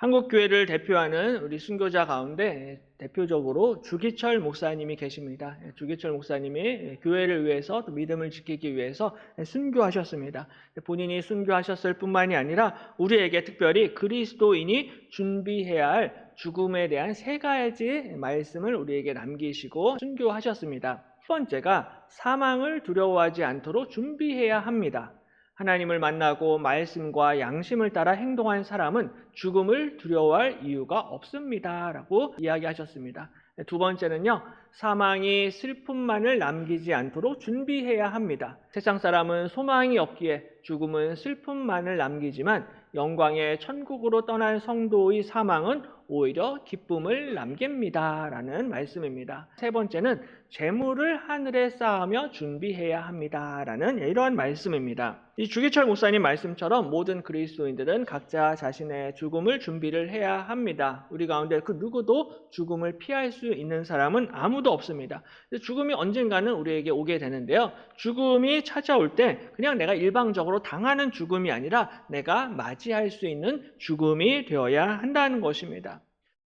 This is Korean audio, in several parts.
한국 교회를 대표하는 우리 순교자 가운데 대표적으로 주기철 목사님이 계십니다. 주기철 목사님이 교회를 위해서 또 믿음을 지키기 위해서 순교하셨습니다. 본인이 순교하셨을 뿐만이 아니라 우리에게 특별히 그리스도인이 준비해야 할 죽음에 대한 세 가지 말씀을 우리에게 남기시고 순교하셨습니다. 첫 번째가 사망을 두려워하지 않도록 준비해야 합니다. 하나님을 만나고 말씀과 양심을 따라 행동한 사람은 죽음을 두려워할 이유가 없습니다. 라고 이야기하셨습니다. 두 번째는요, 사망이 슬픔만을 남기지 않도록 준비해야 합니다. 세상 사람은 소망이 없기에 죽음은 슬픔만을 남기지만 영광의 천국으로 떠난 성도의 사망은 오히려 기쁨을 남깁니다. 라는 말씀입니다. 세 번째는 재물을 하늘에 쌓으며 준비해야 합니다. 라는 이러한 말씀입니다. 이 주기철 목사님 말씀처럼 모든 그리스도인들은 각자 자신의 죽음을 준비를 해야 합니다. 우리 가운데 그 누구도 죽음을 피할 수 있는 사람은 아무도 없습니다. 죽음이 언젠가는 우리에게 오게 되는데요. 죽음이 찾아올 때 그냥 내가 일방적으로 당하는 죽음이 아니라 내가 맞이할 수 있는 죽음이 되어야 한다는 것입니다.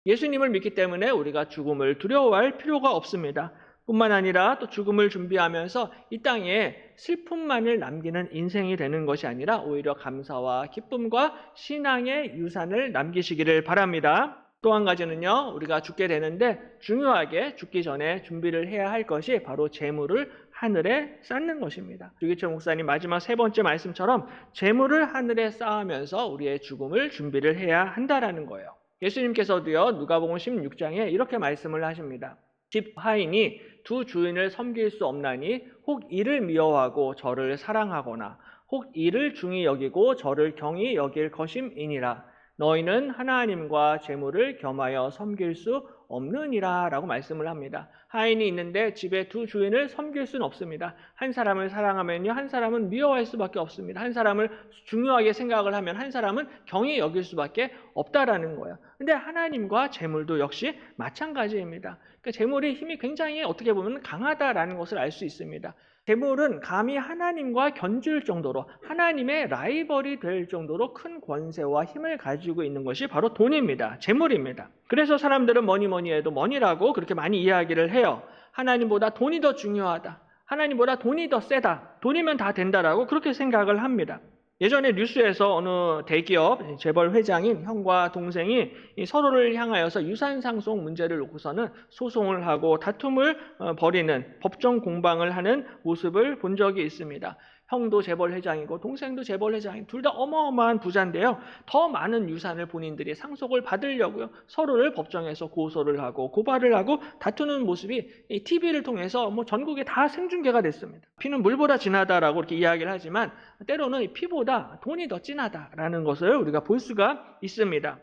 예수님을 믿기 때문에 우리가 죽음을 두려워할 필요가 없습니다. 뿐만 아니라 또 죽음을 준비하면서 이 땅에 슬픔만을 남기는 인생이 되는 것이 아니라 오히려 감사와 기쁨과 신앙의 유산을 남기시기를 바랍니다. 또 한 가지는요, 우리가 죽게 되는데 중요하게 죽기 전에 준비를 해야 할 것이 바로 재물을 하늘에 쌓는 것입니다. 주기철 목사님 마지막 세 번째 말씀처럼 재물을 하늘에 쌓으면서 우리의 죽음을 준비를 해야 한다라는 거예요. 예수님께서도요, 누가복음 16장에 이렇게 말씀을 하십니다. 집 하인이 두 주인을 섬길 수 없나니 혹 이를 미워하고 저를 사랑하거나 혹 이를 중히 여기고 저를 경히 여길 것임이니라. 너희는 하나님과 재물을 겸하여 섬길 수 없느니라 라고 말씀을 합니다. 하인이 있는데 집에 두 주인을 섬길 수는 없습니다. 한 사람을 사랑하면요, 한 사람은 미워할 수밖에 없습니다. 한 사람을 중요하게 생각을 하면 한 사람은 경히 여길 수밖에 없다라는 거예요. 근데 하나님과 재물도 역시 마찬가지입니다. 그러니까 재물의 힘이 굉장히 어떻게 보면 강하다라는 것을 알 수 있습니다. 재물은 감히 하나님과 견줄 정도로 하나님의 라이벌이 될 정도로 큰 권세와 힘을 가지고 있는 것이 바로 돈입니다. 재물입니다. 그래서 사람들은 뭐니 해도 머니라고 그렇게 많이 이야기를 해요. 하나님보다 돈이 더 중요하다. 하나님보다 돈이 더 세다. 돈이면 다 된다라고 그렇게 생각을 합니다. 예전에 뉴스에서 어느 대기업 재벌 회장인 형과 동생이 서로를 향하여서 유산상속 문제를 놓고서는 소송을 하고 다툼을 벌이는 법정 공방을 하는 모습을 본 적이 있습니다. 형도 재벌 회장이고 동생도 재벌 회장이고 둘 다 어마어마한 부자인데요. 더 많은 유산을 본인들이 상속을 받으려고요. 서로를 법정에서 고소를 하고 고발을 하고 다투는 모습이 TV를 통해서 전국에 다 생중계가 됐습니다. 피는 물보다 진하다라고 이렇게 이야기를 하지만 때로는 피보다 돈이 더 진하다라는 것을 우리가 볼 수가 있습니다.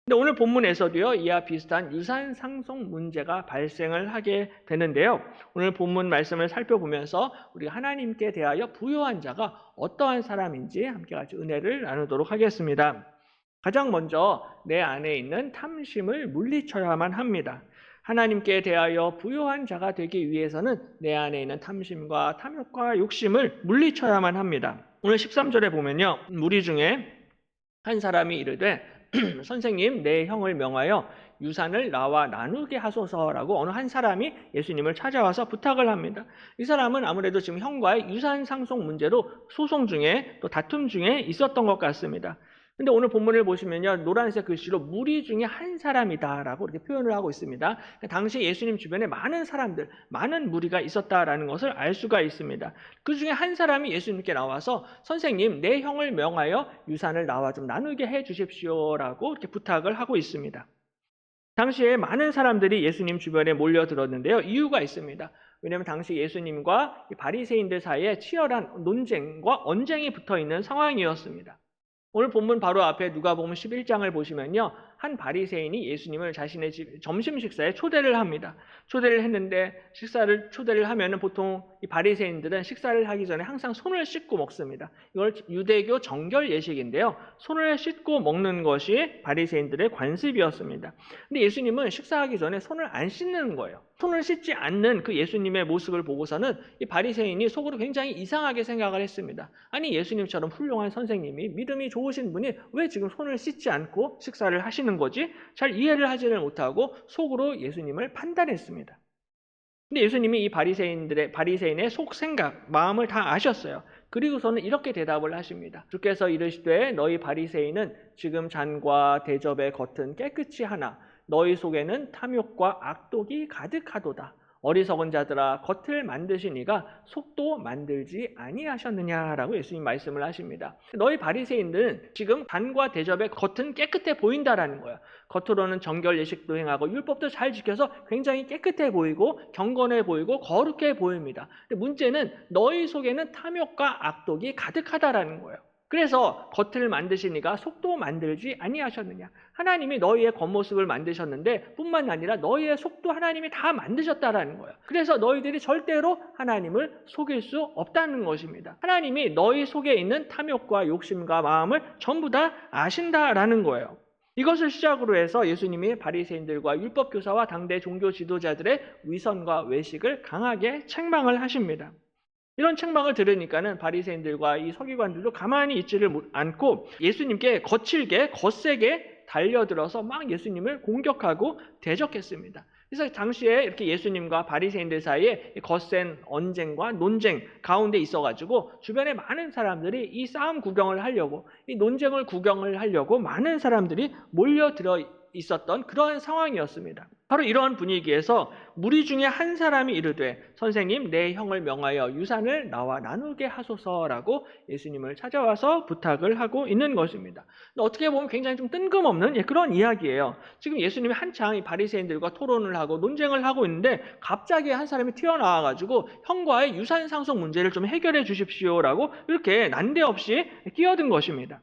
근데 오늘 본문에서도요, 이와 비슷한 유산 상속 문제가 발생을 하게 되는데요. 오늘 본문 말씀을 살펴보면서 우리가 하나님께 대하여 부요한 자가 어떠한 사람인지 함께 같이 은혜를 나누도록 하겠습니다. 가장 먼저 내 안에 있는 탐심을 물리쳐야만 합니다. 하나님께 대하여 부요한 자가 되기 위해서는 내 안에 있는 탐심과 탐욕과 욕심을 물리쳐야만 합니다. 오늘 13절에 보면요, 무리 중에 한 사람이 이르되 선생님, 내 형을 명하여 유산을 나와 나누게 하소서라고 어느 한 사람이 예수님을 찾아와서 부탁을 합니다. 이 사람은 아무래도 지금 형과의 유산 상속 문제로 소송 중에 또 다툼 중에 있었던 것 같습니다. 근데 오늘 본문을 보시면요, 노란색 글씨로 무리 중에 한 사람이다라고 이렇게 표현을 하고 있습니다. 당시 예수님 주변에 많은 사람들, 많은 무리가 있었다라는 것을 알 수가 있습니다. 그 중에 한 사람이 예수님께 나와서 선생님, 내 형을 명하여 유산을 나와 좀 나누게 해 주십시오라고 이렇게 부탁을 하고 있습니다. 당시에 많은 사람들이 예수님 주변에 몰려들었는데요. 이유가 있습니다. 왜냐하면 당시 예수님과 바리새인들 사이에 치열한 논쟁과 언쟁이 붙어있는 상황이었습니다. 오늘 본문 바로 앞에 누가복음 11장을 보시면요, 한 바리새인이 예수님을 자신의 집 점심 식사에 초대를 합니다. 초대를 했는데 초대를 하면은 보통 이 바리새인들은 식사를 하기 전에 항상 손을 씻고 먹습니다. 이걸 유대교 정결 예식인데요. 손을 씻고 먹는 것이 바리새인들의 관습이었습니다. 근데 예수님은 식사하기 전에 손을 안 씻는 거예요. 손을 씻지 않는 그 예수님의 모습을 보고서는 이 바리새인이 속으로 굉장히 이상하게 생각을 했습니다. 아니, 예수님처럼 훌륭한 선생님이, 믿음이 좋으신 분이 왜 지금 손을 씻지 않고 식사를 하시는 거지? 잘 이해를 하지를 못하고 속으로 예수님을 판단했습니다. 근데 예수님이 이 바리새인의 속 생각, 마음을 다 아셨어요. 그리고서는 이렇게 대답을 하십니다. 주께서 이르시되 너희 바리새인은 지금 잔과 대접의 겉은 깨끗이 하나 너희 속에는 탐욕과 악독이 가득하도다. 어리석은 자들아 겉을 만드시니가 속도 만들지 아니하셨느냐라고 예수님 말씀을 하십니다. 너희 바리새인들은 지금 잔과 대접의 겉은 깨끗해 보인다라는 거예요. 겉으로는 정결 예식도 행하고 율법도 잘 지켜서 굉장히 깨끗해 보이고 경건해 보이고 거룩해 보입니다. 근데 문제는 너희 속에는 탐욕과 악독이 가득하다라는 거예요. 그래서 겉을 만드시니가 속도 만들지 아니하셨느냐. 하나님이 너희의 겉모습을 만드셨는데 뿐만 아니라 너희의 속도 하나님이 다 만드셨다라는 거예요. 그래서 너희들이 절대로 하나님을 속일 수 없다는 것입니다. 하나님이 너희 속에 있는 탐욕과 욕심과 마음을 전부 다 아신다라는 거예요. 이것을 시작으로 해서 예수님이 바리새인들과 율법교사와 당대 종교 지도자들의 위선과 외식을 강하게 책망을 하십니다. 이런 책망을 들으니까는 바리새인들과 이 서기관들도 가만히 있지를 않고 예수님께 거세게 달려들어서 막 예수님을 공격하고 대적했습니다. 그래서 당시에 이렇게 예수님과 바리새인들 사이에 거센 언쟁과 논쟁 가운데 있어가지고 주변에 많은 사람들이 이 싸움 구경을 하려고, 이 논쟁을 구경을 하려고 많은 사람들이 몰려들어 있었던 그런 상황이었습니다. 바로 이러한 분위기에서 무리 중에 한 사람이 이르되 선생님 내 형을 명하여 유산을 나와 나누게 하소서라고 예수님을 찾아와서 부탁을 하고 있는 것입니다. 어떻게 보면 굉장히 좀 뜬금없는 그런 이야기예요. 지금 예수님이 한창 이 바리새인들과 토론을 하고 논쟁을 하고 있는데 갑자기 한 사람이 튀어나와가지고 형과의 유산 상속 문제를 좀 해결해 주십시오라고 이렇게 난데없이 끼어든 것입니다.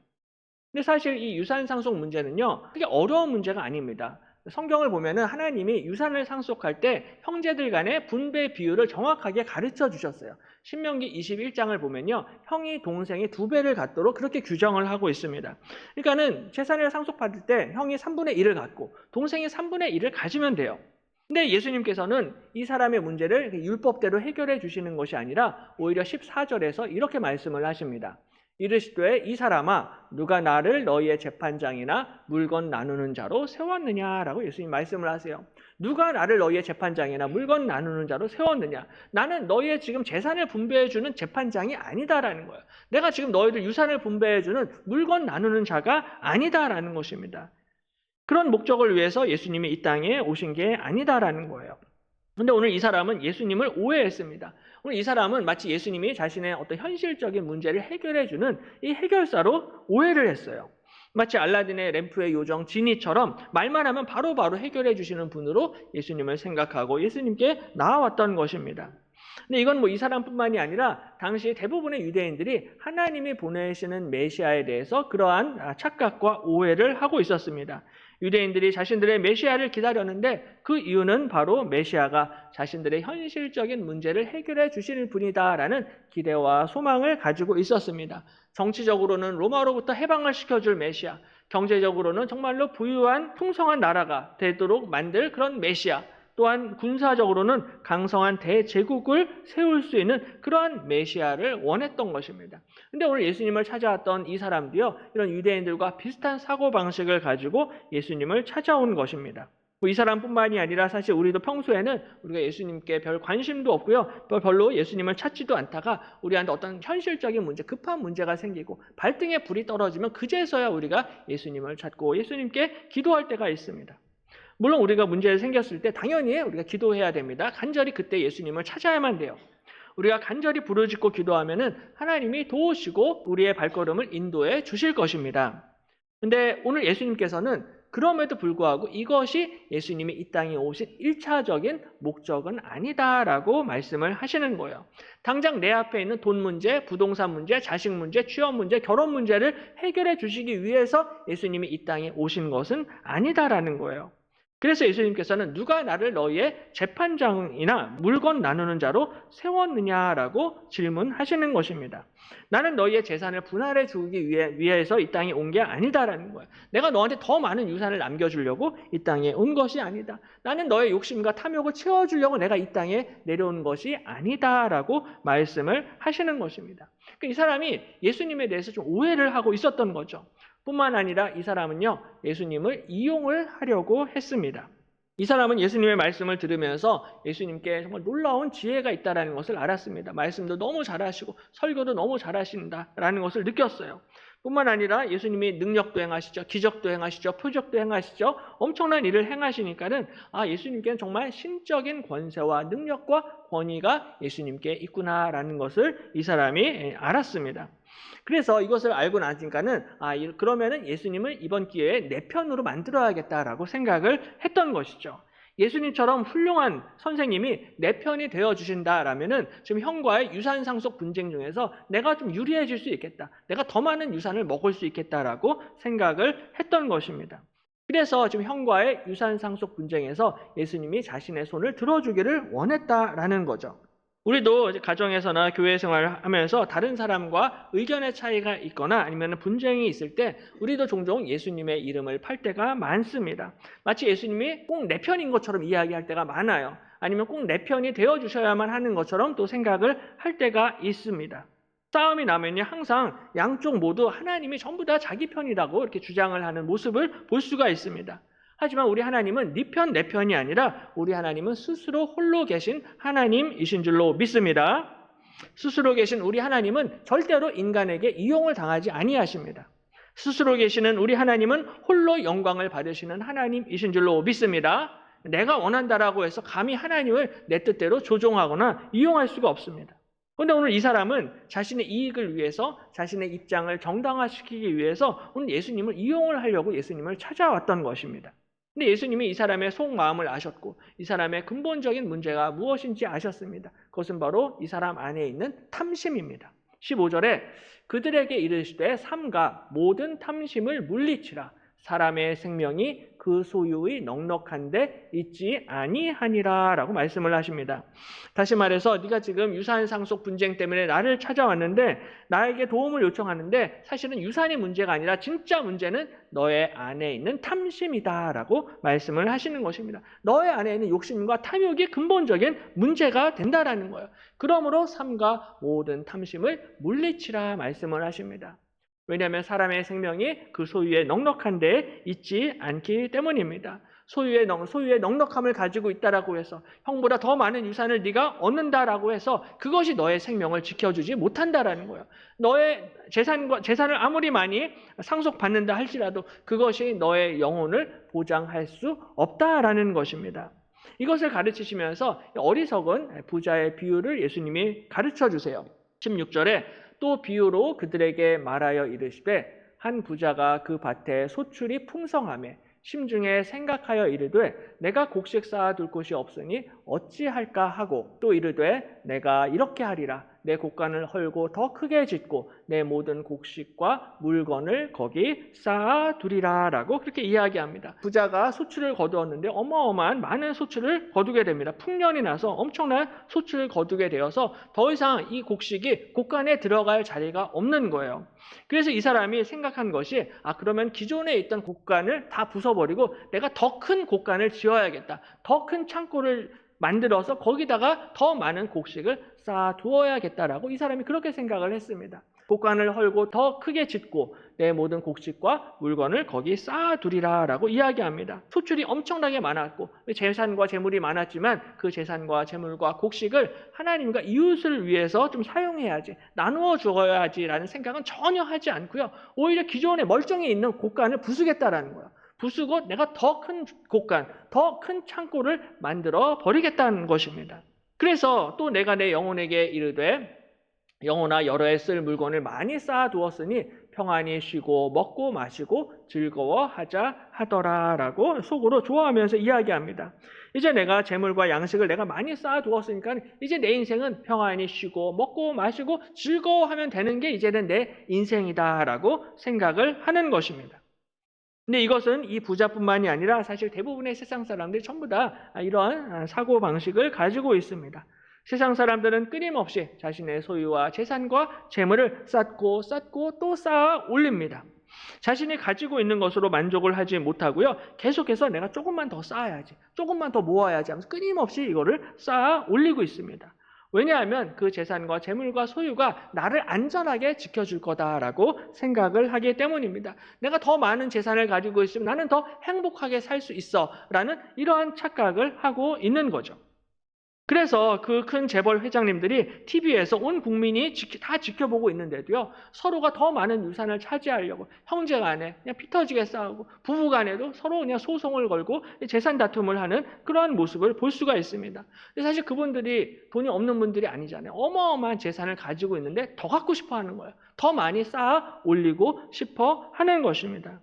근데 사실 이 유산 상속 문제는요, 그게 어려운 문제가 아닙니다. 성경을 보면은 하나님이 유산을 상속할 때 형제들 간의 분배 비율을 정확하게 가르쳐 주셨어요. 신명기 21장을 보면요, 형이 동생이 2배를 갖도록 그렇게 규정을 하고 있습니다. 그러니까는 재산을 상속받을 때 형이 3분의 1을 갖고 동생이 3분의 1을 가지면 돼요. 근데 예수님께서는 이 사람의 문제를 율법대로 해결해 주시는 것이 아니라 오히려 14절에서 이렇게 말씀을 하십니다. 이르시되 이 사람아 누가 나를 너희의 재판장이나 물건 나누는 자로 세웠느냐라고 예수님 말씀을 하세요. 누가 나를 너희의 재판장이나 물건 나누는 자로 세웠느냐. 나는 너희의 지금 재산을 분배해주는 재판장이 아니다라는 거예요. 내가 지금 너희들 유산을 분배해주는 물건 나누는 자가 아니다라는 것입니다. 그런 목적을 위해서 예수님이 이 땅에 오신 게 아니다라는 거예요. 근데 오늘 이 사람은 예수님을 오해했습니다. 오늘 이 사람은 마치 예수님이 자신의 어떤 현실적인 문제를 해결해주는 이 해결사로 오해를 했어요. 마치 알라딘의 램프의 요정 지니처럼 말만 하면 바로바로 해결해 주시는 분으로 예수님을 생각하고 예수님께 나아왔던 것입니다. 근데 이건 이 사람뿐만이 아니라 당시 대부분의 유대인들이 하나님이 보내시는 메시아에 대해서 그러한 착각과 오해를 하고 있었습니다. 유대인들이 자신들의 메시아를 기다렸는데 그 이유는 바로 메시아가 자신들의 현실적인 문제를 해결해 주실 분이다라는 기대와 소망을 가지고 있었습니다. 정치적으로는 로마로부터 해방을 시켜줄 메시아, 경제적으로는 정말로 부유한 풍성한 나라가 되도록 만들 그런 메시아, 또한 군사적으로는 강성한 대제국을 세울 수 있는 그러한 메시아를 원했던 것입니다. 근데 오늘 예수님을 찾아왔던 이 사람도요, 이런 유대인들과 비슷한 사고방식을 가지고 예수님을 찾아온 것입니다. 이 사람뿐만이 아니라 사실 우리도 평소에는 우리가 예수님께 별 관심도 없고요, 별로 예수님을 찾지도 않다가 우리한테 어떤 현실적인 문제, 급한 문제가 생기고 발등에 불이 떨어지면 그제서야 우리가 예수님을 찾고 예수님께 기도할 때가 있습니다. 물론 우리가 문제가 생겼을 때 당연히 우리가 기도해야 됩니다. 간절히 그때 예수님을 찾아야만 돼요. 우리가 간절히 부르짖고 기도하면은 하나님이 도우시고 우리의 발걸음을 인도해 주실 것입니다. 근데 오늘 예수님께서는 그럼에도 불구하고 이것이 예수님이 이 땅에 오신 1차적인 목적은 아니다라고 말씀을 하시는 거예요. 당장 내 앞에 있는 돈 문제, 부동산 문제, 자식 문제, 취업 문제, 결혼 문제를 해결해 주시기 위해서 예수님이 이 땅에 오신 것은 아니다라는 거예요. 그래서 예수님께서는 누가 나를 너희의 재판장이나 물건 나누는 자로 세웠느냐라고 질문하시는 것입니다. 나는 너희의 재산을 분할해 주기 위해서 이 땅에 온 게 아니다라는 거예요. 내가 너한테 더 많은 유산을 남겨주려고 이 땅에 온 것이 아니다. 나는 너의 욕심과 탐욕을 채워주려고 내가 이 땅에 내려온 것이 아니다라고 말씀을 하시는 것입니다. 이 사람이 예수님에 대해서 좀 오해를 하고 있었던 거죠. 뿐만 아니라 이 사람은요, 예수님을 이용을 하려고 했습니다. 이 사람은 예수님의 말씀을 들으면서 예수님께 정말 놀라운 지혜가 있다는 것을 알았습니다. 말씀도 너무 잘하시고 설교도 너무 잘하신다라는 것을 느꼈어요. 뿐만 아니라 예수님이 능력도 행하시죠. 기적도 행하시죠. 표적도 행하시죠. 엄청난 일을 행하시니까는 예수님께는 정말 신적인 권세와 능력과 권위가 예수님께 있구나라는 것을 이 사람이 알았습니다. 그래서 이것을 알고 나니까는 그러면은 예수님을 이번 기회에 내 편으로 만들어야겠다라고 생각을 했던 것이죠. 예수님처럼 훌륭한 선생님이 내 편이 되어 주신다라면은 지금 형과의 유산 상속 분쟁 중에서 내가 좀 유리해질 수 있겠다. 내가 더 많은 유산을 먹을 수 있겠다라고 생각을 했던 것입니다. 그래서 지금 형과의 유산 상속 분쟁에서 예수님이 자신의 손을 들어주기를 원했다라는 거죠. 우리도 가정에서나 교회 생활을 하면서 다른 사람과 의견의 차이가 있거나 아니면 분쟁이 있을 때 우리도 종종 예수님의 이름을 팔 때가 많습니다. 마치 예수님이 꼭 내 편인 것처럼 이야기할 때가 많아요. 아니면 꼭 내 편이 되어주셔야만 하는 것처럼 또 생각을 할 때가 있습니다. 싸움이 나면요, 항상 양쪽 모두 하나님이 전부 다 자기 편이라고 이렇게 주장을 하는 모습을 볼 수가 있습니다. 하지만 우리 하나님은 네 편, 내 편이 아니라 우리 하나님은 스스로 홀로 계신 하나님이신 줄로 믿습니다. 스스로 계신 우리 하나님은 절대로 인간에게 이용을 당하지 아니하십니다. 스스로 계시는 우리 하나님은 홀로 영광을 받으시는 하나님이신 줄로 믿습니다. 내가 원한다라고 해서 감히 하나님을 내 뜻대로 조종하거나 이용할 수가 없습니다. 그런데 오늘 이 사람은 자신의 이익을 위해서 자신의 입장을 정당화시키기 위해서 오늘 예수님을 이용을 하려고 예수님을 찾아왔던 것입니다. 근데 예수님이 이 사람의 속마음을 아셨고 이 사람의 근본적인 문제가 무엇인지 아셨습니다. 그것은 바로 이 사람 안에 있는 탐심입니다. 15절에 그들에게 이르시되 삼가 모든 탐심을 물리치라. 사람의 생명이 그 소유의 넉넉한데 있지 아니하니라 라고 말씀을 하십니다. 다시 말해서 네가 지금 유산 상속 분쟁 때문에 나를 찾아왔는데 나에게 도움을 요청하는데 사실은 유산이 문제가 아니라 진짜 문제는 너의 안에 있는 탐심이다 라고 말씀을 하시는 것입니다. 너의 안에 있는 욕심과 탐욕이 근본적인 문제가 된다라는 거예요. 그러므로 삼가 모든 탐심을 물리치라 말씀을 하십니다. 왜냐하면 사람의 생명이 그 소유의 넉넉한 데에 있지 않기 때문입니다. 소유의 넉넉함을 가지고 있다라고 해서 형보다 더 많은 유산을 네가 얻는다라고 해서 그것이 너의 생명을 지켜주지 못한다라는 거예요. 너의 재산을 아무리 많이 상속받는다 할지라도 그것이 너의 영혼을 보장할 수 없다라는 것입니다. 이것을 가르치시면서 어리석은 부자의 비유를 예수님이 가르쳐 주세요. 16절에 또 비유로 그들에게 말하여 이르시되 한 부자가 그 밭에 소출이 풍성하매 심중에 생각하여 이르되 내가 곡식 쌓아둘 곳이 없으니 어찌할까 하고 또 이르되 내가 이렇게 하리라. 내 곡간을 헐고 더 크게 짓고 내 모든 곡식과 물건을 거기 쌓아두리라 라고 그렇게 이야기합니다. 부자가 소출을 거두었는데 어마어마한 많은 소출을 거두게 됩니다. 풍년이 나서 엄청난 소출을 거두게 되어서 더 이상 이 곡식이 곡간에 들어갈 자리가 없는 거예요. 그래서 이 사람이 생각한 것이 그러면 기존에 있던 곡간을 다 부숴버리고 내가 더 큰 곡간을 지어야겠다. 더 큰 창고를 만들어서 거기다가 더 많은 곡식을 쌓아두어야겠다라고 이 사람이 그렇게 생각을 했습니다. 곡간을 헐고 더 크게 짓고 내 모든 곡식과 물건을 거기 쌓아두리라 라고 이야기합니다. 소출이 엄청나게 많았고 재산과 재물이 많았지만 그 재산과 재물과 곡식을 하나님과 이웃을 위해서 좀 사용해야지, 나누어 주어야지라는 생각은 전혀 하지 않고요. 오히려 기존에 멀쩡히 있는 곡간을 부수겠다라는 거예요. 부수고 내가 더 큰 곡간, 더 큰 창고를 만들어 버리겠다는 것입니다. 그래서 또 내가 내 영혼에게 이르되 영혼아 여러 해 쓸 물건을 많이 쌓아두었으니 평안히 쉬고 먹고 마시고 즐거워하자 하더라 라고 속으로 좋아하면서 이야기합니다. 이제 내가 재물과 양식을 내가 많이 쌓아두었으니까 이제 내 인생은 평안히 쉬고 먹고 마시고 즐거워하면 되는 게 이제는 내 인생이다 라고 생각을 하는 것입니다. 근데 이것은 이 부자뿐만이 아니라 사실 대부분의 세상 사람들이 전부 다 이러한 사고방식을 가지고 있습니다. 세상 사람들은 끊임없이 자신의 소유와 재산과 재물을 쌓고 또 쌓아 올립니다. 자신이 가지고 있는 것으로 만족을 하지 못하고요. 계속해서 내가 조금만 더 쌓아야지, 조금만 더 모아야지 하면서 끊임없이 이거를 쌓아 올리고 있습니다. 왜냐하면 그 재산과 재물과 소유가 나를 안전하게 지켜줄 거다라고 생각을 하기 때문입니다. 내가 더 많은 재산을 가지고 있으면 나는 더 행복하게 살 수 있어 라는 이러한 착각을 하고 있는 거죠. 그래서 그 큰 재벌 회장님들이 TV에서 온 국민이 다 지켜보고 있는데도요, 서로가 더 많은 유산을 차지하려고 형제 간에 그냥 피 터지게 싸우고 부부 간에도 서로 그냥 소송을 걸고 재산 다툼을 하는 그러한 모습을 볼 수가 있습니다. 사실 그분들이 돈이 없는 분들이 아니잖아요. 어마어마한 재산을 가지고 있는데 더 갖고 싶어 하는 거예요. 더 많이 쌓아 올리고 싶어 하는 것입니다.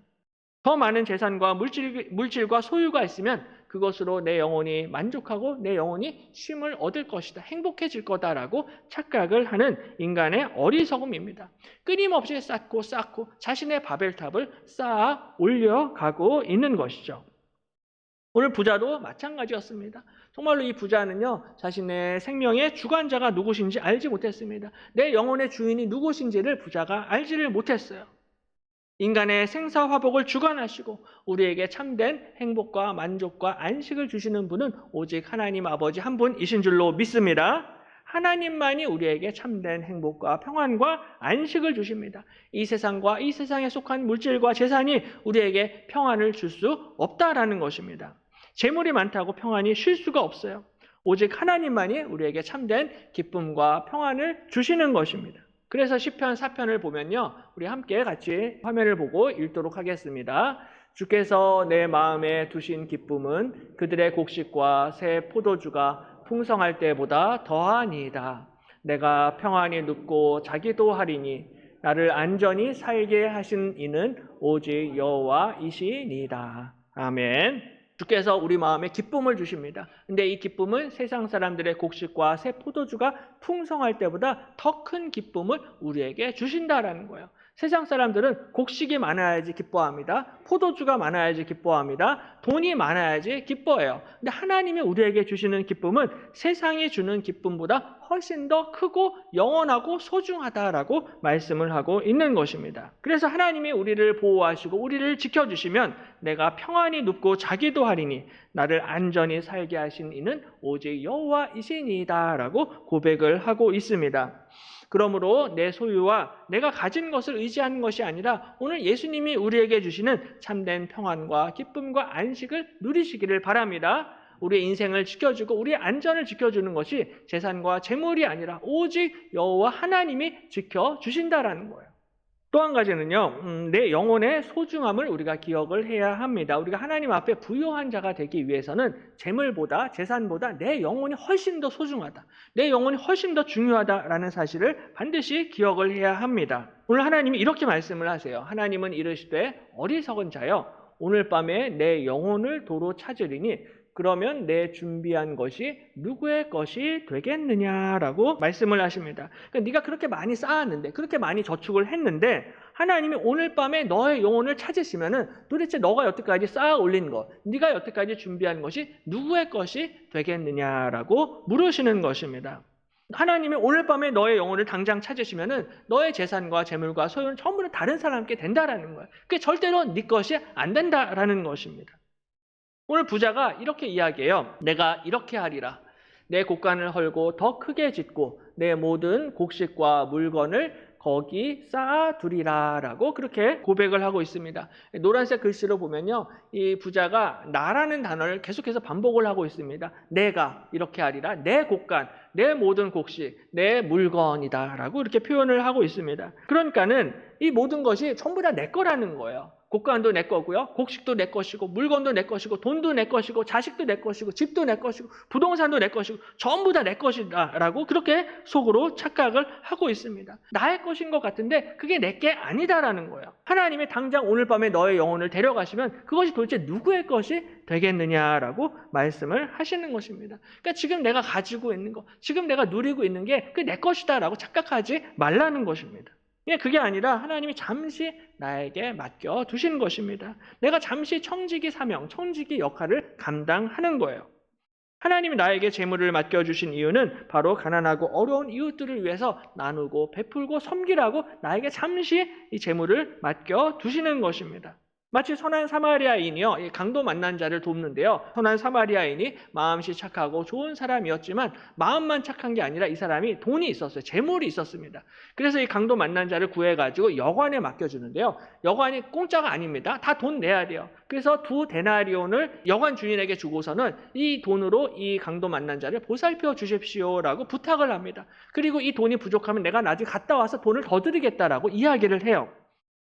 더 많은 재산과 물질과 소유가 있으면 그것으로 내 영혼이 만족하고 내 영혼이 쉼을 얻을 것이다. 행복해질 거다라고 착각을 하는 인간의 어리석음입니다. 끊임없이 쌓고 자신의 바벨탑을 쌓아 올려가고 있는 것이죠. 오늘 부자도 마찬가지였습니다. 정말로 이 부자는요, 자신의 생명의 주관자가 누구신지 알지 못했습니다. 내 영혼의 주인이 누구신지를 부자가 알지를 못했어요. 인간의 생사화복을 주관하시고 우리에게 참된 행복과 만족과 안식을 주시는 분은 오직 하나님 아버지 한 분이신 줄로 믿습니다. 하나님만이 우리에게 참된 행복과 평안과 안식을 주십니다. 이 세상과 이 세상에 속한 물질과 재산이 우리에게 평안을 줄 수 없다라는 것입니다. 재물이 많다고 평안이 쉴 수가 없어요. 오직 하나님만이 우리에게 참된 기쁨과 평안을 주시는 것입니다. 그래서 시편 4편을 보면요, 우리 함께 같이 화면을 보고 읽도록 하겠습니다. 주께서 내 마음에 두신 기쁨은 그들의 곡식과 새 포도주가 풍성할 때보다 더하니이다. 내가 평안히 눕고 자기도 하리니 나를 안전히 살게 하신 이는 오직 여호와이시니이다. 아멘. 주께서 우리 마음에 기쁨을 주십니다. 근데 이 기쁨은 세상 사람들의 곡식과 새 포도주가 풍성할 때보다 더 큰 기쁨을 우리에게 주신다라는 거예요. 세상 사람들은 곡식이 많아야지 기뻐합니다. 포도주가 많아야지 기뻐합니다. 돈이 많아야지 기뻐해요. 근데 하나님이 우리에게 주시는 기쁨은 세상이 주는 기쁨보다 훨씬 더 크고 영원하고 소중하다라고 말씀을 하고 있는 것입니다. 그래서 하나님이 우리를 보호하시고 우리를 지켜주시면 내가 평안히 눕고 자기도 하리니 나를 안전히 살게 하신 이는 오직 여호와이시니이다 라고 고백을 하고 있습니다. 그러므로 내 소유와 내가 가진 것을 의지하는 것이 아니라 오늘 예수님이 우리에게 주시는 참된 평안과 기쁨과 안식을 누리시기를 바랍니다. 우리의 인생을 지켜주고 우리의 안전을 지켜주는 것이 재산과 재물이 아니라 오직 여호와 하나님이 지켜주신다라는 거예요. 또 한 가지는요, 내 영혼의 소중함을 우리가 기억을 해야 합니다. 우리가 하나님 앞에 부요한 자가 되기 위해서는 재물보다 재산보다 내 영혼이 훨씬 더 소중하다. 내 영혼이 훨씬 더 중요하다라는 사실을 반드시 기억을 해야 합니다. 오늘 하나님이 이렇게 말씀을 하세요. 하나님은 이르시되 어리석은 자여 오늘 밤에 내 영혼을 도로 찾으리니 그러면 내 준비한 것이 누구의 것이 되겠느냐라고 말씀을 하십니다. 그러니까 네가 그렇게 많이 쌓았는데, 그렇게 많이 저축을 했는데 하나님이 오늘 밤에 너의 영혼을 찾으시면은 도대체 너가 여태까지 쌓아 올린 것, 네가 여태까지 준비한 것이 누구의 것이 되겠느냐라고 물으시는 것입니다. 하나님이 오늘 밤에 너의 영혼을 당장 찾으시면은 너의 재산과 재물과 소유는 전부 다 다른 사람께 된다라는 거예요. 그게 절대로 네 것이 안 된다라는 것입니다. 오늘 부자가 이렇게 이야기해요. 내가 이렇게 하리라. 내 곡간을 헐고 더 크게 짓고 내 모든 곡식과 물건을 거기 쌓아두리라 라고 그렇게 고백을 하고 있습니다. 노란색 글씨로 보면요, 이 부자가 나라는 단어를 계속해서 반복을 하고 있습니다. 내가 이렇게 하리라. 내 곡간, 내 모든 곡식, 내 물건이다 라고 이렇게 표현을 하고 있습니다. 그러니까는 이 모든 것이 전부 다 내 거라는 거예요. 곡간도 내 거고요, 곡식도 내 것이고, 물건도 내 것이고, 돈도 내 것이고, 자식도 내 것이고, 집도 내 것이고, 부동산도 내 것이고, 전부 다 내 것이다 라고 그렇게 속으로 착각을 하고 있습니다. 나의 것인 것 같은데 그게 내게 아니다라는 거예요. 하나님이 당장 오늘 밤에 너의 영혼을 데려가시면 그것이 도대체 누구의 것이 되겠느냐라고 말씀을 하시는 것입니다. 그러니까 지금 내가 가지고 있는 것, 지금 내가 누리고 있는 게 그 내 것이다 라고 착각하지 말라는 것입니다. 그게 아니라 하나님이 잠시 나에게 맡겨 두신 것입니다. 내가 잠시 청지기 사명, 청지기 역할을 감당하는 거예요. 하나님이 나에게 재물을 맡겨주신 이유는 바로 가난하고 어려운 이웃들을 위해서 나누고 베풀고 섬기라고 나에게 잠시 이 재물을 맡겨두시는 것입니다. 마치 선한 사마리아인이요, 이 강도 만난 자를 돕는데요. 선한 사마리아인이 마음씨 착하고 좋은 사람이었지만 마음만 착한 게 아니라 이 사람이 돈이 있었어요. 재물이 있었습니다. 그래서 이 강도 만난 자를 구해가지고 여관에 맡겨주는데요. 여관이 공짜가 아닙니다. 다 돈 내야 돼요. 그래서 2데나리온을 여관 주인에게 주고서는 이 돈으로 이 강도 만난 자를 보살펴 주십시오라고 부탁을 합니다. 그리고 이 돈이 부족하면 내가 나중에 갔다 와서 돈을 더 드리겠다라고 이야기를 해요.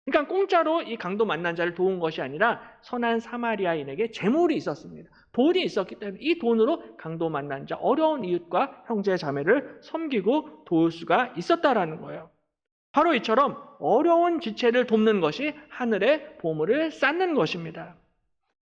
그러니까 공짜로 이 강도 만난 자를 도운 것이 아니라 선한 사마리아인에게 재물이 있었습니다. 돈이 있었기 때문에 이 돈으로 강도 만난 자, 어려운 이웃과 형제 자매를 섬기고 도울 수가 있었다라는 거예요. 바로 이처럼 어려운 지체를 돕는 것이 하늘의 보물을 쌓는 것입니다.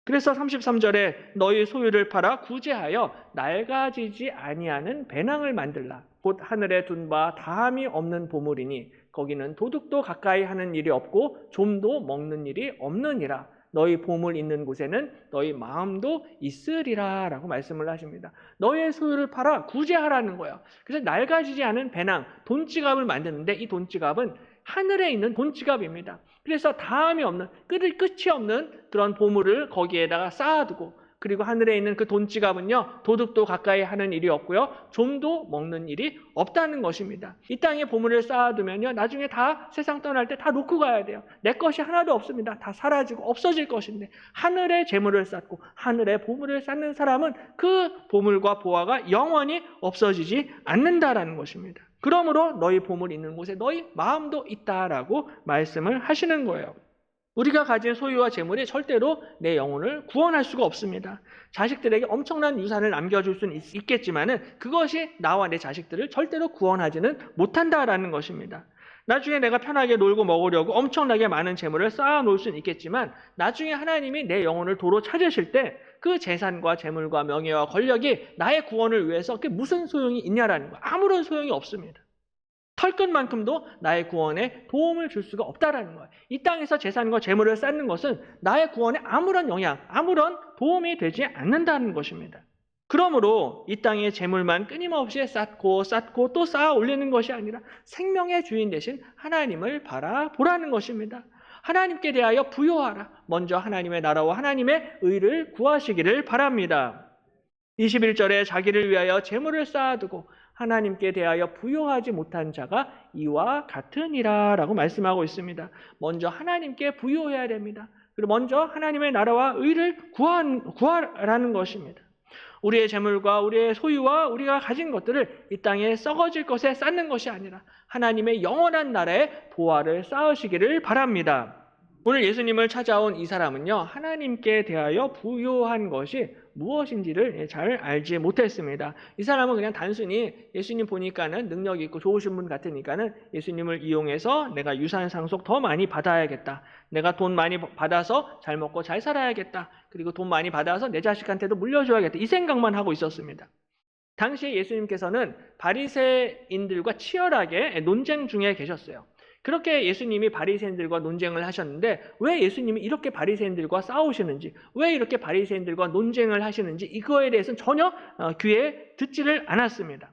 그래서 33절에 너희 소유를 팔아 구제하여 낡아지지 아니하는 배낭을 만들라. 곧 하늘에 둔 바 다함이 없는 보물이니 거기는 도둑도 가까이 하는 일이 없고 좀도 먹는 일이 없느니라. 너희 보물 있는 곳에는 너희 마음도 있으리라 라고 말씀을 하십니다. 너희의 소유를 팔아 구제하라는 거예요. 그래서 낡아지지 않은 배낭, 돈지갑을 만드는데 이 돈지갑은 하늘에 있는 돈지갑입니다. 그래서 다함이 없는, 끝이 없는 그런 보물을 거기에다가 쌓아두고, 그리고 하늘에 있는 그 돈지갑은요, 도둑도 가까이 하는 일이 없고요, 좀도 먹는 일이 없다는 것입니다. 이 땅에 보물을 쌓아두면요, 나중에 다 세상 떠날 때 다 놓고 가야 돼요. 내 것이 하나도 없습니다. 다 사라지고 없어질 것인데, 하늘에 재물을 쌓고 하늘에 보물을 쌓는 사람은 그 보물과 보화가 영원히 없어지지 않는다라는 것입니다. 그러므로 너희 보물 있는 곳에 너희 마음도 있다라고 말씀을 하시는 거예요. 우리가 가진 소유와 재물이 절대로 내 영혼을 구원할 수가 없습니다. 자식들에게 엄청난 유산을 남겨줄 수는 있겠지만 그것이 나와 내 자식들을 절대로 구원하지는 못한다라는 것입니다. 나중에 내가 편하게 놀고 먹으려고 엄청나게 많은 재물을 쌓아놓을 수는 있겠지만 나중에 하나님이 내 영혼을 도로 찾으실 때 그 재산과 재물과 명예와 권력이 나의 구원을 위해서 그게 무슨 소용이 있냐라는 거예요. 아무런 소용이 없습니다. 털끝만큼도 나의 구원에 도움을 줄 수가 없다라는 거예요. 이 땅에서 재산과 재물을 쌓는 것은 나의 구원에 아무런 영향, 아무런 도움이 되지 않는다는 것입니다. 그러므로 이 땅의 재물만 끊임없이 쌓고 또 쌓아 올리는 것이 아니라 생명의 주인 되신 하나님을 바라보라는 것입니다. 하나님께 대하여 부요하라. 먼저 하나님의 나라와 하나님의 의를 구하시기를 바랍니다. 21절에 자기를 위하여 재물을 쌓아두고 하나님께 대하여 부요하지 못한 자가 이와 같으니라 라고 말씀하고 있습니다. 먼저 하나님께 부요해야 됩니다. 그리고 먼저 하나님의 나라와 의를 구하라는 것입니다. 우리의 재물과 우리의 소유와 우리가 가진 것들을 이 땅에 썩어질 것에 쌓는 것이 아니라 하나님의 영원한 나라의 보화를 쌓으시기를 바랍니다. 오늘 예수님을 찾아온 이 사람은요, 하나님께 대하여 부요한 것이 무엇인지를 잘 알지 못했습니다. 이 사람은 그냥 단순히 예수님 보니까는 능력 있고 좋으신 분 같으니까는 예수님을 이용해서 내가 유산 상속 더 많이 받아야겠다. 내가 돈 많이 받아서 잘 먹고 잘 살아야겠다. 그리고 돈 많이 받아서 내 자식한테도 물려줘야겠다. 이 생각만 하고 있었습니다. 당시에 예수님께서는 바리새인들과 치열하게 논쟁 중에 계셨어요. 그렇게 예수님이 바리새인들과 논쟁을 하셨는데 왜 예수님이 이렇게 바리새인들과 싸우시는지, 왜 이렇게 바리새인들과 논쟁을 하시는지 이거에 대해서는 전혀 귀에 듣지를 않았습니다.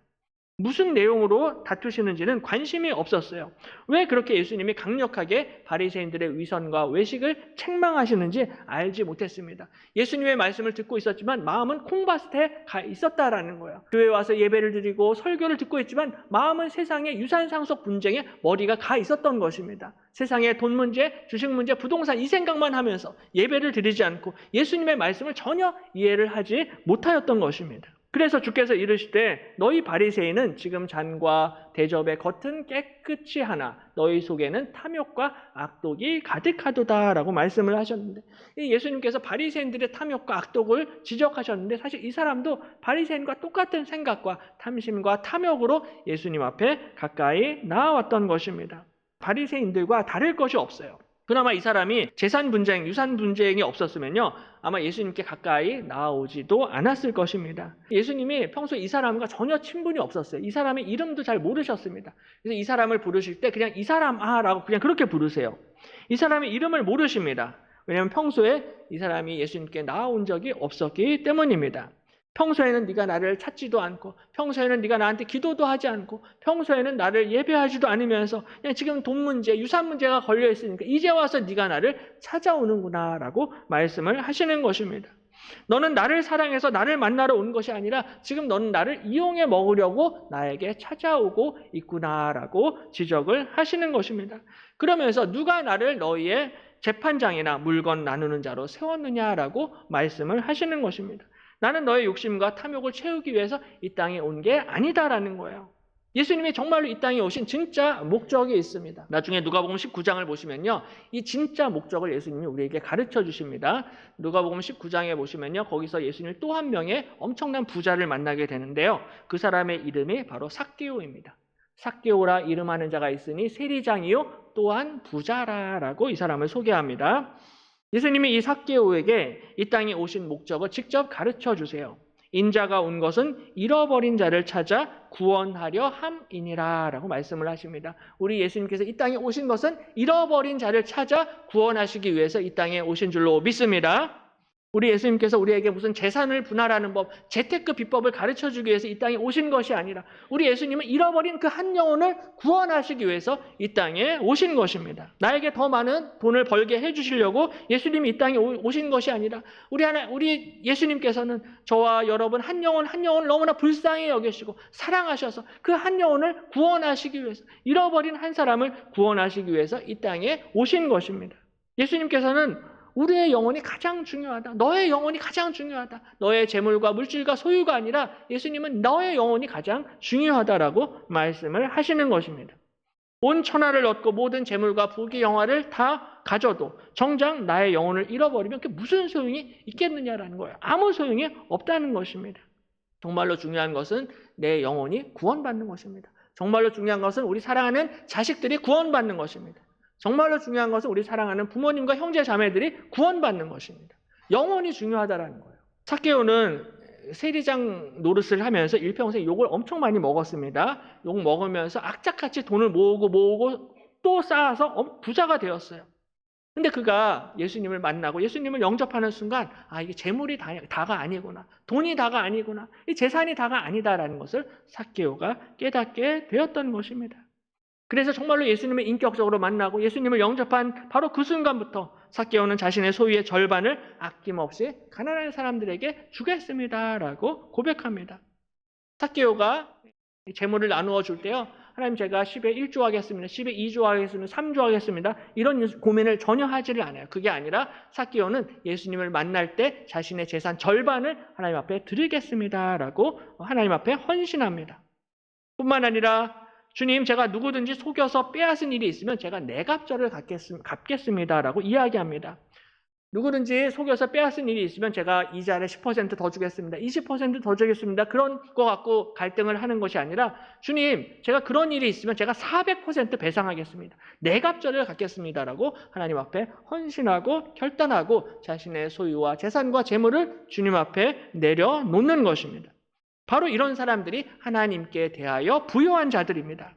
무슨 내용으로 다투시는지는 관심이 없었어요. 왜 그렇게 예수님이 강력하게 바리새인들의 위선과 외식을 책망하시는지 알지 못했습니다. 예수님의 말씀을 듣고 있었지만 마음은 콩밭에 가 있었다라는 거예요. 교회에 와서 예배를 드리고 설교를 듣고 있지만 마음은 세상의 유산상속 분쟁에 머리가 가 있었던 것입니다. 세상의 돈 문제, 주식 문제, 부동산 이 생각만 하면서 예배를 드리지 않고 예수님의 말씀을 전혀 이해를 하지 못하였던 것입니다. 그래서 주께서 이르시되 너희 바리새인은 지금 잔과 대접의 겉은 깨끗이 하나 너희 속에는 탐욕과 악독이 가득하도다 라고 말씀을 하셨는데, 예수님께서 바리새인들의 탐욕과 악독을 지적하셨는데 사실 이 사람도 바리새인과 똑같은 생각과 탐심과 탐욕으로 예수님 앞에 가까이 나아왔던 것입니다. 바리새인들과 다를 것이 없어요. 그나마 이 사람이 재산 분쟁, 유산 분쟁이 없었으면요, 아마 예수님께 가까이 나오지도 않았을 것입니다. 예수님이 평소에 이 사람과 전혀 친분이 없었어요. 이 사람의 이름도 잘 모르셨습니다. 그래서 이 사람을 부르실 때 그냥 이 사람 라고 그냥 그렇게 부르세요. 이 사람의 이름을 모르십니다. 왜냐하면 평소에 이 사람이 예수님께 나온 적이 없었기 때문입니다. 평소에는 네가 나를 찾지도 않고, 평소에는 네가 나한테 기도도 하지 않고, 평소에는 나를 예배하지도 않으면서 그냥 지금 돈 문제, 유산 문제가 걸려 있으니까 이제 와서 네가 나를 찾아오는구나 라고 말씀을 하시는 것입니다. 너는 나를 사랑해서 나를 만나러 온 것이 아니라 지금 너는 나를 이용해 먹으려고 나에게 찾아오고 있구나라고 지적을 하시는 것입니다. 그러면서 누가 나를 너희의 재판장이나 물건 나누는 자로 세웠느냐라고 말씀을 하시는 것입니다. 나는 너의 욕심과 탐욕을 채우기 위해서 이 땅에 온 게 아니다라는 거예요. 예수님이 정말로 이 땅에 오신 진짜 목적이 있습니다. 나중에 누가복음 19장을 보시면요, 이 진짜 목적을 예수님이 우리에게 가르쳐 주십니다. 누가복음 19장에 보시면요, 거기서 예수님이 또 한 명의 엄청난 부자를 만나게 되는데요, 그 사람의 이름이 바로 삭개오입니다. 삭개오라 이름하는 자가 있으니 세리장이요 또한 부자라라고 이 사람을 소개합니다. 예수님이 이 삭개오에게 이 땅에 오신 목적을 직접 가르쳐 주세요. 인자가 온 것은 잃어버린 자를 찾아 구원하려 함이니라 라고 말씀을 하십니다. 우리 예수님께서 이 땅에 오신 것은 잃어버린 자를 찾아 구원하시기 위해서 이 땅에 오신 줄로 믿습니다. 우리 예수님께서 우리에게 무슨 재산을 분할하는 법, 재테크 비법을 가르쳐주기 위해서 이 땅에 오신 것이 아니라 우리 예수님은 잃어버린 그 한 영혼을 구원하시기 위해서 이 땅에 오신 것입니다. 나에게 더 많은 돈을 벌게 해주시려고 예수님이 이 땅에 오신 것이 아니라 우리 예수님께서는 저와 여러분 한 영혼을 너무나 불쌍히 여기시고 사랑하셔서 그 한 영혼을 구원하시기 위해서, 잃어버린 한 사람을 구원하시기 위해서 이 땅에 오신 것입니다. 예수님께서는 우리의 영혼이 가장 중요하다. 너의 영혼이 가장 중요하다. 너의 재물과 물질과 소유가 아니라 예수님은 너의 영혼이 가장 중요하다라고 말씀을 하시는 것입니다. 온 천하를 얻고 모든 재물과 부귀 영화를 다 가져도 정작 나의 영혼을 잃어버리면 그게 무슨 소용이 있겠느냐라는 거예요. 아무 소용이 없다는 것입니다. 정말로 중요한 것은 내 영혼이 구원받는 것입니다. 정말로 중요한 것은 우리 사랑하는 자식들이 구원받는 것입니다. 정말로 중요한 것은 우리 사랑하는 부모님과 형제 자매들이 구원받는 것입니다. 영혼이 중요하다라는 거예요. 삭개오는 세리장 노릇을 하면서 일평생 욕을 엄청 많이 먹었습니다. 욕 먹으면서 악착같이 돈을 모으고 또 쌓아서 부자가 되었어요. 근데 그가 예수님을 만나고 예수님을 영접하는 순간 이게 재물이 다가 아니구나, 돈이 다가 아니구나, 이 재산이 다가 아니다라는 것을 삭개오가 깨닫게 되었던 것입니다. 그래서 정말로 예수님을 인격적으로 만나고 예수님을 영접한 바로 그 순간부터 삭개오는 자신의 소유의 절반을 아낌없이 가난한 사람들에게 주겠습니다라고 고백합니다. 삭개오가 재물을 나누어 줄 때요, 하나님 제가 10에 1조 하겠습니다, 10에 2조 하겠습니다, 3조 하겠습니다, 이런 고민을 전혀 하지를 않아요. 그게 아니라 삭개오는 예수님을 만날 때 자신의 재산 절반을 하나님 앞에 드리겠습니다라고 하나님 앞에 헌신합니다. 뿐만 아니라 주님, 제가 누구든지 속여서 빼앗은 일이 있으면 제가 내갑절을 갚겠습니다라고 이야기합니다. 누구든지 속여서 빼앗은 일이 있으면 제가 이자를 10% 더 주겠습니다, 20% 더 주겠습니다, 그런 거 갖고 갈등을 하는 것이 아니라 주님, 제가 그런 일이 있으면 제가 400% 배상하겠습니다, 내갑절을 갚겠습니다라고 하나님 앞에 헌신하고 결단하고 자신의 소유와 재산과 재물을 주님 앞에 내려놓는 것입니다. 바로 이런 사람들이 하나님께 대하여 부요한 자들입니다.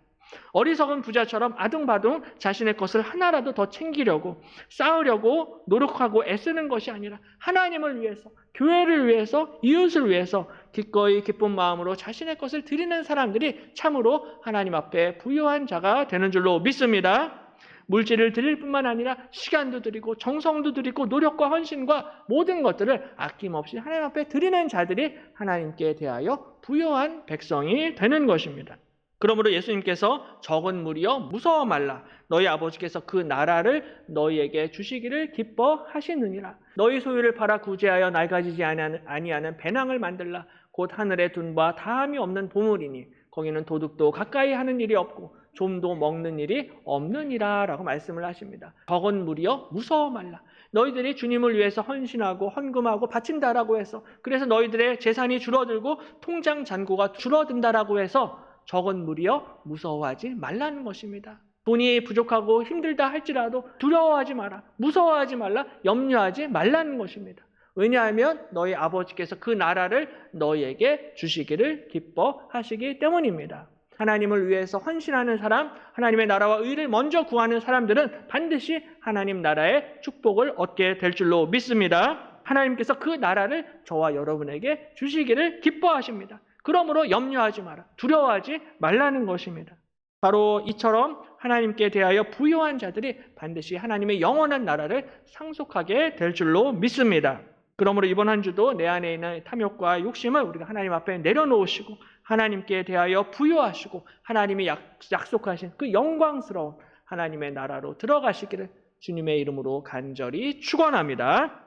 어리석은 부자처럼 아둥바둥 자신의 것을 하나라도 더 챙기려고 쌓으려고 노력하고 애쓰는 것이 아니라 하나님을 위해서, 교회를 위해서, 이웃을 위해서 기꺼이 기쁜 마음으로 자신의 것을 드리는 사람들이 참으로 하나님 앞에 부요한 자가 되는 줄로 믿습니다. 물질을 드릴 뿐만 아니라 시간도 드리고 정성도 드리고 노력과 헌신과 모든 것들을 아낌없이 하나님 앞에 드리는 자들이 하나님께 대하여 부요한 백성이 되는 것입니다. 그러므로 예수님께서 적은 무리여 무서워 말라, 너희 아버지께서 그 나라를 너희에게 주시기를 기뻐하시느니라. 너희 소유를 팔아 구제하여 낡아지지 아니하는 배낭을 만들라. 곧 하늘에 둔 바 다함이 없는 보물이니 거기는 도둑도 가까이 하는 일이 없고 좀도 먹는 일이 없느니라 라고 말씀을 하십니다. 적은 무리여 무서워 말라. 너희들이 주님을 위해서 헌신하고 헌금하고 바친다라고 해서, 그래서 너희들의 재산이 줄어들고 통장 잔고가 줄어든다라고 해서 적은 무리여 무서워하지 말라는 것입니다. 돈이 부족하고 힘들다 할지라도 두려워하지 마라. 무서워하지 말라. 염려하지 말라는 것입니다. 왜냐하면 너희 아버지께서 그 나라를 너희에게 주시기를 기뻐하시기 때문입니다. 하나님을 위해서 헌신하는 사람, 하나님의 나라와 의를 먼저 구하는 사람들은 반드시 하나님 나라의 축복을 얻게 될 줄로 믿습니다. 하나님께서 그 나라를 저와 여러분에게 주시기를 기뻐하십니다. 그러므로 염려하지 마라. 두려워하지 말라는 것입니다. 바로 이처럼 하나님께 대하여 부요한 자들이 반드시 하나님의 영원한 나라를 상속하게 될 줄로 믿습니다. 그러므로 이번 한 주도 내 안에 있는 탐욕과 욕심을 우리가 하나님 앞에 내려놓으시고 하나님께 대하여 부요하시고 하나님이 약속하신 그 영광스러운 하나님의 나라로 들어가시기를 주님의 이름으로 간절히 축원합니다.